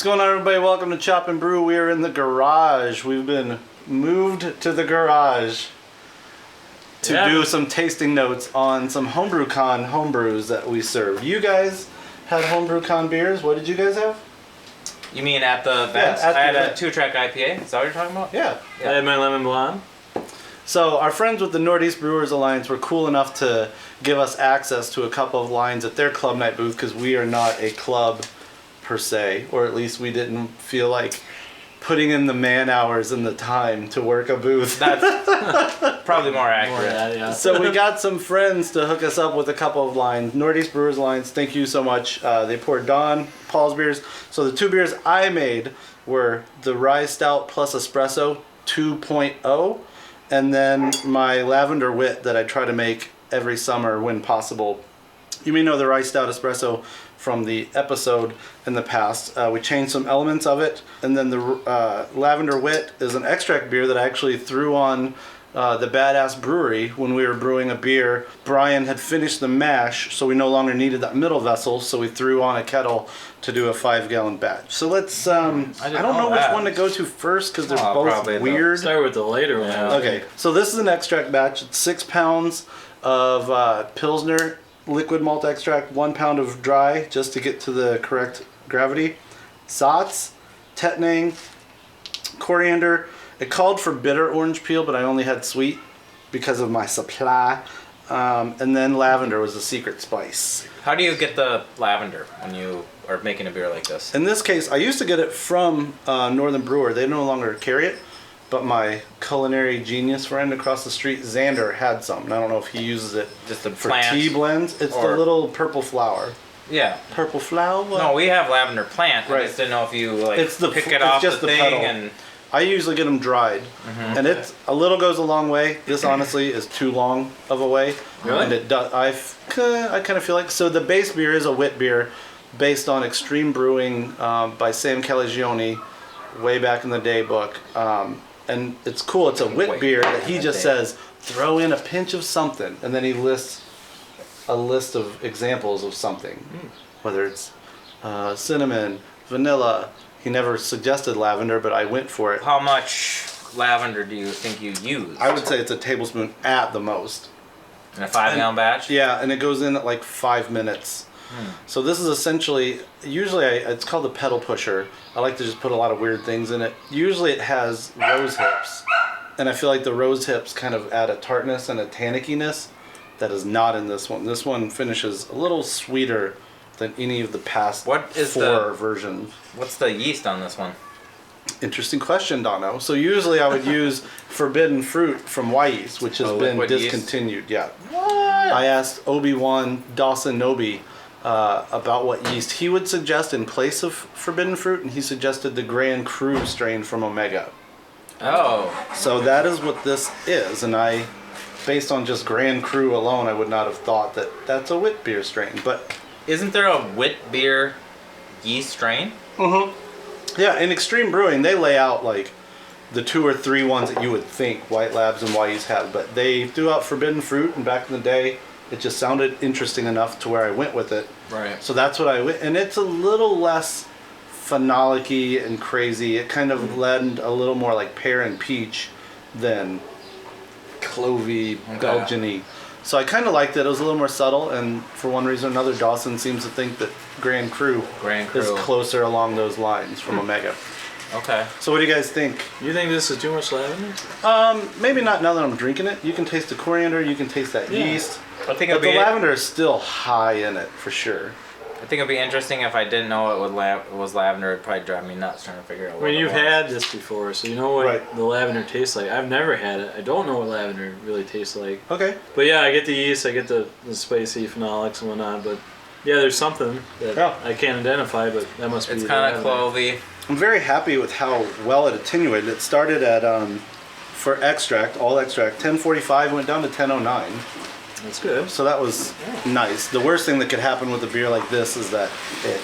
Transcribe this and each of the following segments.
going on, everybody? Welcome to Chop and Brew. We are in the garage. We've been moved to the garage to do some tasting notes on some Homebrew Con homebrews that we serve. You guys had Homebrew Con beers. What did you guys have? You mean at the event? Yeah, I had a 2-track IPA. Is that what you're talking about? Yeah. I had my lemon blonde. So our friends with the Nordeast Brewers Alliance were cool enough to give us access to a couple of lines at their club night booth because we are not a club per se, or at least we didn't feel like putting in the man hours and the time to work a booth. That's probably more accurate. Yeah. So we got some friends to hook us up with a couple of lines. Nordeast Brewers Alliance, thank you so much. They poured Paul's beers. So the two beers I made were the Rye Stout plus Espresso 2.0, and then my Lavender Wit that I try to make every summer when possible. You may know the Rye Stout Espresso from the episode in the past. We changed some elements of it, and then the Lavender Wit is an extract beer that I actually threw on the Badass Brewery when we were brewing a beer. Brian had finished the mash, so we no longer needed that middle vessel, so we threw on a kettle to do a 5-gallon batch. So let's, I don't know which one to go to first because they're both weird. Start with the later one. Yeah. Okay, so this is an extract batch. It's 6 pounds of Pilsner liquid malt extract, 1 pound of dry, just to get to the correct gravity. Saats, Tettnang, coriander. It called for bitter orange peel, but I only had sweet because of my supply. And then lavender was the secret spice. How do you get the lavender when you are making a beer like this? In this case, I used to get it from Northern Brewer. They no longer carry it, but my culinary genius friend across the street, Xander, had some. And I don't know if he uses it Just the for plant tea blends. It's the little purple flower. Yeah. Purple flower? No, we have lavender plant. Right. I just didn't know if you pick it it's off just the the thing petal. and. I usually get them dried, and it's a little goes a long way. This honestly is too long of a way, Really? and it does. I kind of feel like so. The base beer is a wit beer, based on Extreme Brewing by Sam Calagione, way back in the day book, and it's cool. It's a wit beer that he just says throw in a pinch of something, and then he lists a list of examples of something, whether it's cinnamon, vanilla. He never suggested lavender, but I went for it. How much lavender do you think you use? I would say it's a tablespoon at the most. In a 5-gallon batch? Yeah, and it goes in at like 5 minutes. So this is essentially, usually it's called the pedal pusher. I like to just put a lot of weird things in it. Usually it has rose hips, and I feel like the rose hips kind of add a tartness and a tannickiness that is not in this one. This one finishes a little sweeter than any of the past 4 versions. What's the yeast on this one? Interesting question, Dono. So usually I would use Forbidden Fruit from Yeast, which has been discontinued. Yeah. What? I asked Obi-Wan Dawson Nobi about what yeast he would suggest in place of Forbidden Fruit, and he suggested the Grand Cru strain from Omega. Oh. So that is what this is, and I, based on just Grand Cru alone, I would not have thought that that's a wit beer strain, but... Isn't there a wit beer yeast strain? Yeah, in Extreme Brewing, they lay out like the 2 or 3 ones that you would think White Labs and Yeast have, but they threw out Forbidden Fruit, and back in the day, it just sounded interesting enough to where I went with it. Right. So that's what I went, and it's a little less phenolic-y and crazy. It kind of led a little more like pear and peach than clovey, Belgian-y. So I kind of liked it. It was a little more subtle, and for one reason or another, Dawson seems to think that Grand Cru is closer along those lines from Omega. Okay. So what do you guys think? You think this is too much lavender? Maybe not now that I'm drinking it. You can taste the coriander, you can taste that yeast. I think But the lavender is still high in it, for sure. I think it'd be interesting if I didn't know it was lavender. It'd probably drive me nuts trying to figure out what You've had this before, so you know what the lavender tastes like. I've never had it. I don't know what lavender really tastes like. Okay. But yeah, I get the yeast, I get the spicy phenolics and whatnot, but yeah, there's something that I can't identify, but that must be. It's kind of clovey. I'm very happy with how well it attenuated. It started at, for extract, all extract, 1045, went down to 1009. That's good. So that was nice. The worst thing that could happen with a beer like this is that it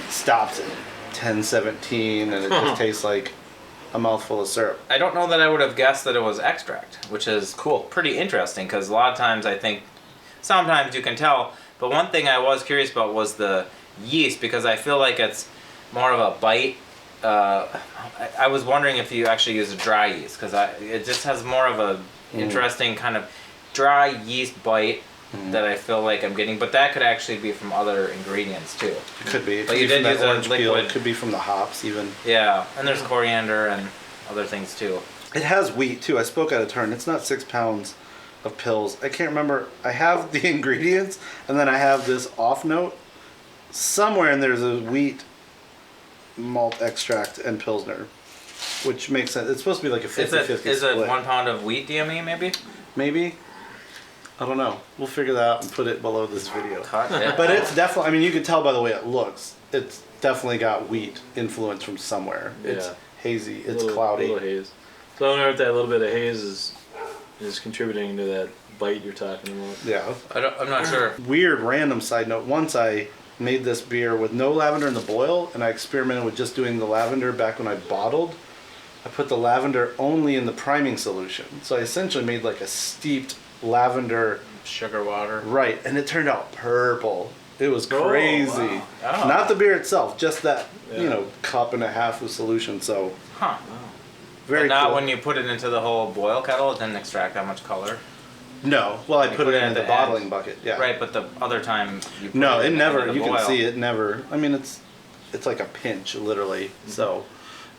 stops at 1017 and it just tastes like a mouthful of syrup. I don't know that I would have guessed that it was extract, which is pretty interesting, because a lot of times I think, sometimes you can tell, but one thing I was curious about was the yeast, because I feel like it's more of a bite I was wondering if you actually use a dry yeast because it just has more of a interesting kind of dry yeast bite that I feel like I'm getting. But that could actually be from other ingredients too. It could be. It But could you be from did that use a orange peel. liquid. It could be from the hops even. Yeah, and there's coriander and other things too. It has wheat too. I spoke out of turn. It's not 6 pounds of pills. I can't remember. I have the ingredients and then I have this off note. Somewhere in there's a wheat malt extract and Pilsner, which makes sense. It's supposed to be like a 50-50 split. Is it 1 pound of wheat DME maybe? Maybe. I don't know. We'll figure that out and put it below this video. Yeah. But it's definitely, I mean, you can tell by the way it looks. It's definitely got wheat influence from somewhere. It's hazy. It's cloudy. Little haze. So I wonder if that little bit of haze is contributing to that bite you're talking about. Yeah. I'm not sure. Weird random side note. Once I made this beer with no lavender in the boil, and I experimented with just doing the lavender back when I bottled. I put the lavender only in the priming solution. So I essentially made like a steeped lavender Sugar water. Right, and it turned out purple. It was crazy. Wow. Oh. Not the beer itself, just that, cup and a half of solution. So, Huh. very But not cool. when you put it into the whole boil kettle, it didn't extract that much color. No, well, I You put it in the end. bottling bucket. Yeah. Right, but the other time you put No, it into never. the You boil. can see it never. I mean, it's like a pinch, literally. So,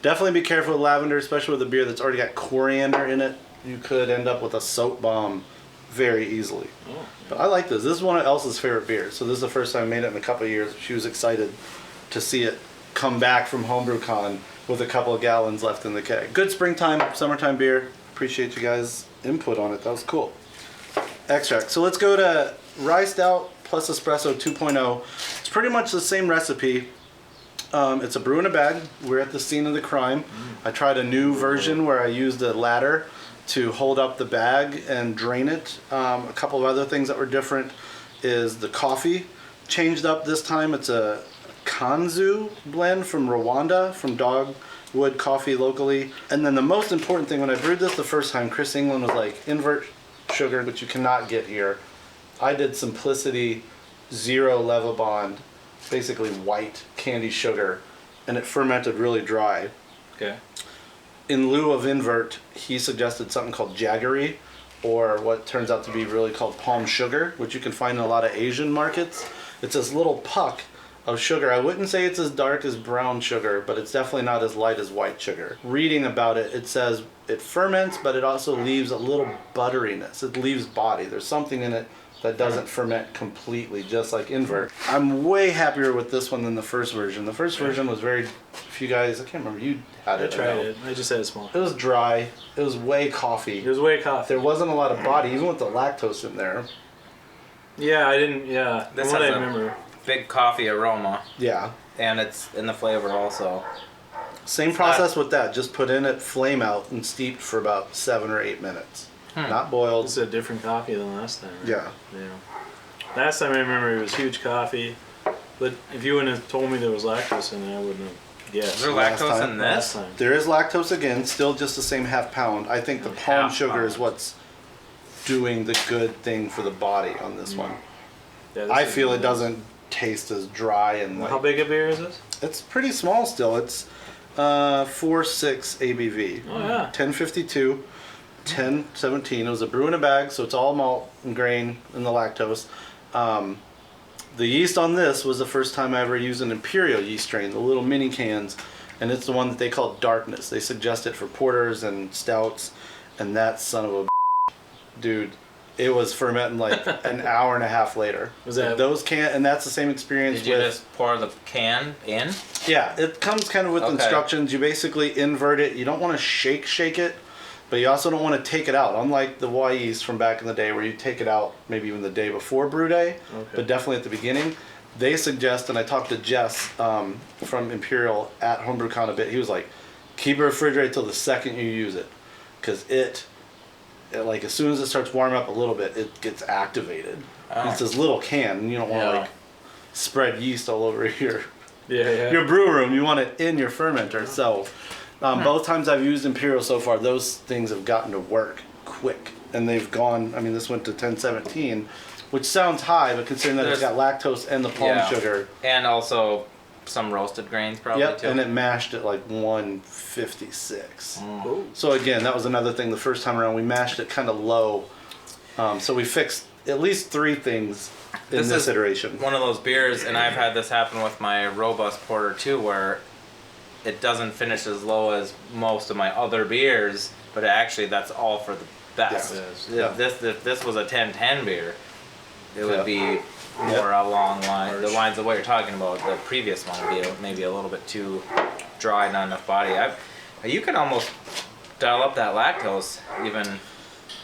definitely be careful with lavender, especially with a beer that's already got coriander in it. You could end up with a soap bomb very easily. Oh. But I like this. This is one of Elsa's favorite beers. So this is the first time I made it in a couple of years. She was excited to see it come back from Homebrew Con with a couple of gallons left in the keg. Good springtime, summertime beer. Appreciate you guys' input on it. That was cool. Extract. So let's go to Rye Stout plus Espresso 2.0. It's pretty much the same recipe. It's a brew in a bag. We're at the scene of the crime. I tried a new version where I used a ladder to hold up the bag and drain it. A couple of other things that were different is the coffee changed up this time. It's a Kanzu blend from Rwanda, from Dogwood Coffee locally. And then the most important thing, when I brewed this the first time, Chris England was like, invert sugar, which you cannot get here. I did Simplicity 0 level bond, basically white candy sugar, and it fermented really dry. Okay. In lieu of invert, he suggested something called jaggery, or what turns out to be really called palm sugar, which you can find in a lot of Asian markets. It's this little puck of sugar. I wouldn't say it's as dark as brown sugar, but it's definitely not as light as white sugar. Reading about it, it says it ferments, but it also leaves a little butteriness. It leaves body. There's something in it that doesn't ferment completely, just like invert. I'm way happier with this one than the first version. The first version was very, if you guys, I can't remember, you had I it. tried it. I just had a small. It was dry. It was way coffee. It was way coffee. There wasn't a lot of body, even with the lactose in there. Yeah, I didn't. Yeah, This from what has I a- remember. Big coffee aroma, Yeah. and it's in the flavor also. Same process with that. Just put in it, flame out, and steeped for about 7 or 8 minutes. Not boiled. This is a different coffee than last time. Right? Yeah. Yeah. Last time I remember it was huge coffee, but if you wouldn't have told me there was lactose in it, I wouldn't have guessed. Is there Last lactose time- in Last this? time. There is lactose again, still just the same half pound. I think the palm Half sugar is pound. what's doing the good thing for the body on this one. Yeah, this I is feel it nice. doesn't taste as dry and How like, big a beer is this? it's pretty small still. It's 4.6 ABV. Oh yeah. 1052, 1017. It was a brew in a bag, so it's all malt and grain and the lactose. The yeast on this was the first time I ever used an imperial yeast strain, the little mini cans, and it's the one that they call Darkness. They suggest it for porters and stouts, and that son of a dude, it was fermenting like an hour and a half later. Was that- those and that's the same experience Did you with. just pour the can in? Yeah, it comes kind of with Okay. instructions. You basically invert it. You don't want to shake it, but you also don't want to take it out. Unlike the Y yeast from back in the day where you take it out maybe even the day before brew day, but definitely at the beginning. They suggest, and I talked to Jess from Imperial at Homebrew Con a bit, he was like, keep it refrigerated till the second you use it. Because it, like as soon as it starts warming up a little bit, it gets activated. Oh. It's this little can, and you don't want to Yeah. like spread yeast all over your Yeah. your brew room. You want it in your fermenter. So both times I've used Imperial so far, those things have gotten to work quick, and they've gone. I mean, this went to 1017, which sounds high, but considering that it's got lactose and the palm Yeah. sugar, And also, some roasted grains probably Yep, too. and it mashed at like 156. Ooh. So again, that was another thing. The first time around, we mashed it kind of low. So we fixed at least 3 things in this iteration. One of those beers, and I've had this happen with my robust porter too, where it doesn't finish as low as most of my other beers, but actually that's all for the best. Yeah. If this was a 10-10 beer, it would be more Yeah. along the lines of what you're talking about. The previous one would be maybe a little bit too dry, not enough body. You can almost dial up that lactose even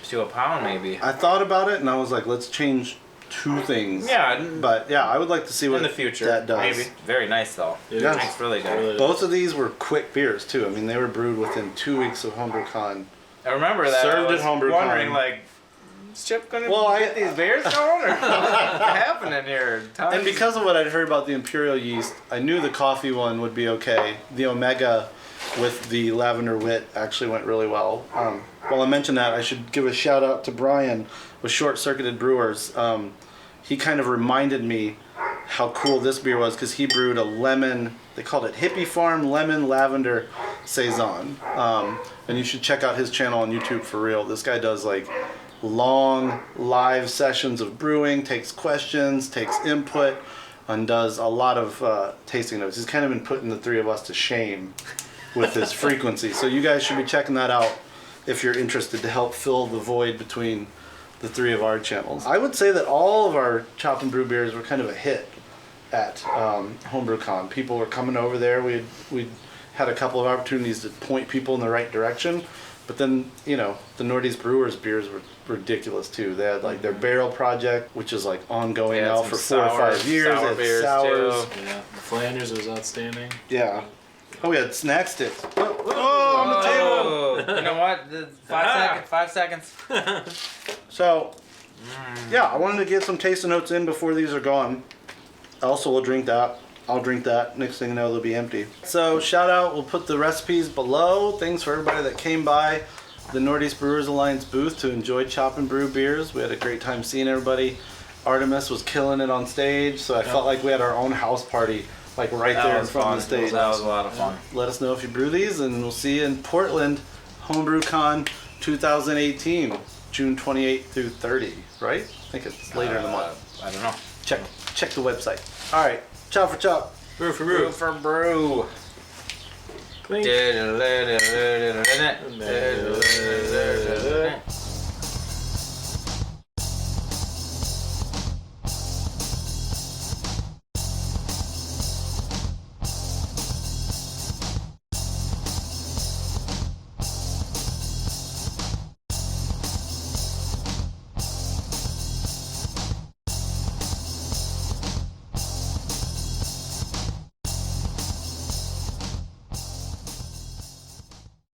to a pound maybe. I thought about it and I was like, let's change 2 things. Yeah. But yeah, I would like to see what In the future, that does. maybe. Very nice though. Yeah. It's really good. Really. Both of these were quick beers too. I mean, they were brewed within 2 weeks of Homebrew Con. I remember that. Served I at was Homebrew wondering, Con. like, is Chip gonna Well, get these beers going, or what's happening here? And because of what I'd heard about the Imperial yeast, I knew the coffee one would be okay. The Omega with the lavender wit actually went really well. While I mentioned that, I should give a shout out to Brian with Short Circuited Brewers. He kind of reminded me how cool this beer was because he brewed a lemon, they called it Hippie Farm Lemon Lavender Saison. And you should check out his channel on YouTube for real. This guy does like long live sessions of brewing, takes questions, takes input, and does a lot of tasting notes. He's kind of been putting the 3 of us to shame with his frequency. So you guys should be checking that out if you're interested to help fill the void between the 3 of our channels. I would say that all of our Chop and Brew beers were kind of a hit at Homebrew Con. People were coming over there. We had a couple of opportunities to point people in the right direction. But then, you know, the Nordeast Brewers beers were ridiculous too. They had like their barrel project, which is like ongoing now for 4 or 5 years. Sour They had sours. too. Yeah. The Flanders was outstanding. Yeah. Oh, we had snack sticks. Oh, on the table. Oh, you know what? 5 seconds. So, yeah, I wanted to get some tasting notes in before these are gone. Also, we'll drink that. I'll drink that. Next thing you know, they'll be empty. So, shout out. We'll put the recipes below. Thanks for everybody that came by the Nordeast Brewers Alliance booth to enjoy Chop and Brew beers. We had a great time seeing everybody. Artemis was killing it on stage, so I felt like we had our own house party, like right there in front of the stage. That was a lot of fun. Let us know if you brew these, and we'll see you in Portland, Homebrew Con 2018, June 28th through 30, right? I think it's later in the month. I don't know. Check the website. All right, chop for chop. Brew for Brew brew. for brew. Clink.